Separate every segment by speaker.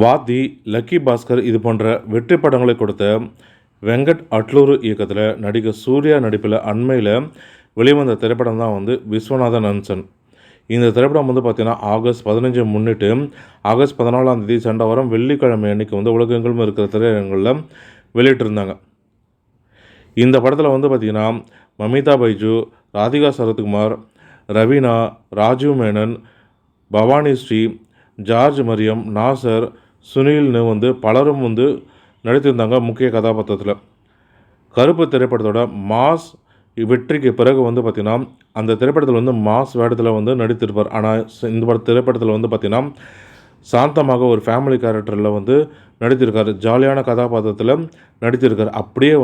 Speaker 1: வாத்தி, lucky Bhaskar இது போன்ற வெற்றி படங்களை கொடுத்த வெங்கட் அட்லூரு இயக்கத்தில் நடிகர் சூர்யா நடிப்பில் அண்மையில் வெளிவந்த திரைப்படம் தான் விஸ்வநாதன் அன்சன். இந்த திரைப்படம் பார்த்தீங்கன்னா ஆகஸ்ட் 15 முன்னிட்டு ஆகஸ்ட் 14ஆம் தேதி சென்ற வாரம் வெள்ளிக்கிழமை அன்னைக்கு உலகெங்கிலும் இருக்கிற திரையரங்களில் வெளியிட்டிருந்தாங்க. இந்த படத்தில் பார்த்தீங்கன்னா மமிதா பைஜு, ராதிகா சரத்குமார், ரவீனா, ராஜீவ் மேனன், பவானி ஸ்ரீ, ஜார்ஜ் மரியம், நாசர், சுனில்னு பலரும் நடித்திருந்தாங்க முக்கிய கதாபாத்திரத்தில். கருப்பு திரைப்படத்தோட மாஸ் வெற்றிக்கு பிறகு பார்த்திங்கன்னா அந்த திரைப்படத்தில் மாஸ் வேடத்தில் நடித்திருப்பார். ஆனால் இந்த திரைப்படத்தில் பார்த்திங்கன்னா சாந்தமாக ஒரு ஃபேமிலி கேரக்டரில் நடித்திருக்கார். ஜாலியான கதாபாத்திரத்தில் நடித்திருக்கார். அப்படியே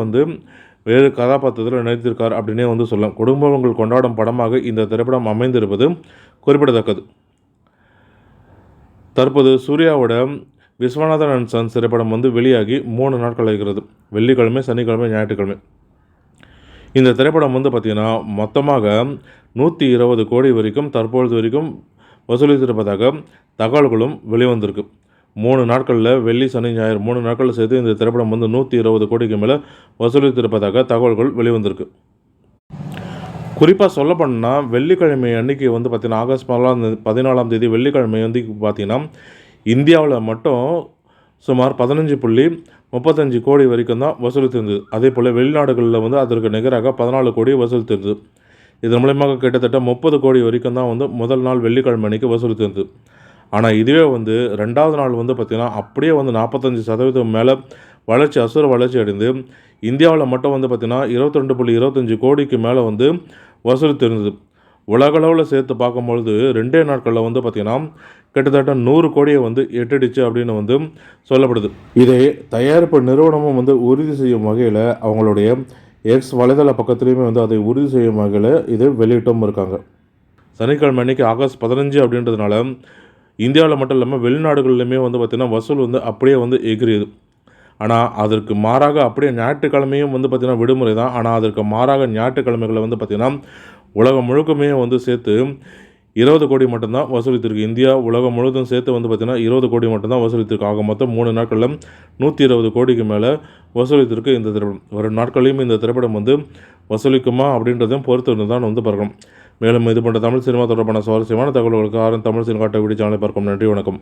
Speaker 1: வேறு கதாபாத்திரத்தில் நடித்திருக்கார் அப்படின்னே சொல்லலாம். குடும்பங்கள் கொண்டாடும் படமாக இந்த திரைப்படம் அமைந்திருப்பது குறிப்பிடத்தக்கது. தற்போது சூர்யாவோட விஸ்வநாதன் அண்ட் சன்ஸ் திரைப்படம் வெளியாகி 3 நாட்கள் ஆகிறது. வெள்ளிக்கிழமை, சனிக்கிழமை, ஞாயிற்றுக்கிழமை. இந்த திரைப்படம் பார்த்திங்கன்னா மொத்தமாக 120 கோடி வரைக்கும் தற்பொழுது வரைக்கும் வசூலித்திருப்பதாக தகவல்களும் வெளிவந்திருக்கு. 3 நாட்களில் வெள்ளி, சனி, ஞாயிறு 3 நாட்களில் சேர்த்து இந்த திரைப்படம் 120 கோடிக்கு மேலே வசூலித்திருப்பதாக தகவல்கள் வெளிவந்திருக்கு. குறிப்பாக சொல்லப்போனால் வெள்ளிக்கிழமை அன்றைக்கி பார்த்திங்கன்னா ஆகஸ்ட் 14ஆம் தேதி வெள்ளிக்கிழமை பார்த்திங்கன்னா இந்தியாவில் மட்டும் சுமார் 15.35 கோடி வரைக்கும் தான் வசூலித்திருந்தது. அதே போல் வெளிநாடுகளில் அதற்கு நிகராக 14 கோடி வசூலித்திருந்தது. இதன் மூலமாக கிட்டத்தட்ட 30 கோடி வரைக்கும் தான் முதல் நாள் வெள்ளிக்கிழமை அன்றைக்கி வசூலித்திருந்தது. ஆனால் இதுவே 2வது நாள் பார்த்திங்கன்னா அப்படியே 45% மேலே அசுர வளர்ச்சி அடைந்து இந்தியாவில் மட்டும் பார்த்திங்கன்னா 22.25 கோடிக்கு மேலே வசூலித்திருந்தது. உலகளவில் சேர்த்து பார்க்கும்பொழுது 2 நாட்களில் பார்த்திங்கன்னா கிட்டத்தட்ட 100 கோடியை எட்டிடுச்சு அப்படின்னு சொல்லப்படுது. இதை தயாரிப்பு நிறுவனமும் உறுதி செய்யும் வகையில் அவங்களுடைய எக்ஸ் வலைதள பக்கத்துலேயுமே அதை உறுதி செய்யும் வகையில் இது வெளியிட்டும் இருக்காங்க. சனிக்கிழமை அன்றைக்கி ஆகஸ்ட் 15 அப்படின்றதுனால இந்தியாவில் மட்டும் இல்லாமல் வெளிநாடுகளிலுமே பார்த்திங்கன்னா வசூல் அப்படியே எகிரியுது. ஆனால் அதற்கு மாறாக அப்படியே ஞாயிற்றுக்கிழமையும் பார்த்திங்கன்னா விடுமுறை தான். ஆனால் அதற்கு மாறாக ஞாயிற்றுக்கிழமைகளில் பார்த்திங்கன்னா உலகம் முழுக்கமே சேர்த்து 20 கோடி மட்டும்தான் வசூலித்திருக்கு. இந்தியா உலகம் முழுவதும் சேர்த்து பார்த்திங்கன்னா 20 கோடி மட்டும்தான் வசூலித்திருக்கு. ஆக மொத்தம் 3 நாட்களில் 120 கோடிக்கு மேலே வசூலித்திருக்கு இந்த திரைப்படம். வரும் நாட்களையும் இந்த திரைப்படம் வசூலிக்குமா அப்படின்றதையும் பொறுத்து தான் பார்க்கணும். மேலும் இது போன்ற தமிழ் சினிமா தொடர்பான சுவாரஸ்யமான தகவல்களுக்கு தமிழ் சினிமா வீடியோ சேனலை பார்க்கும். நன்றி, வணக்கம்.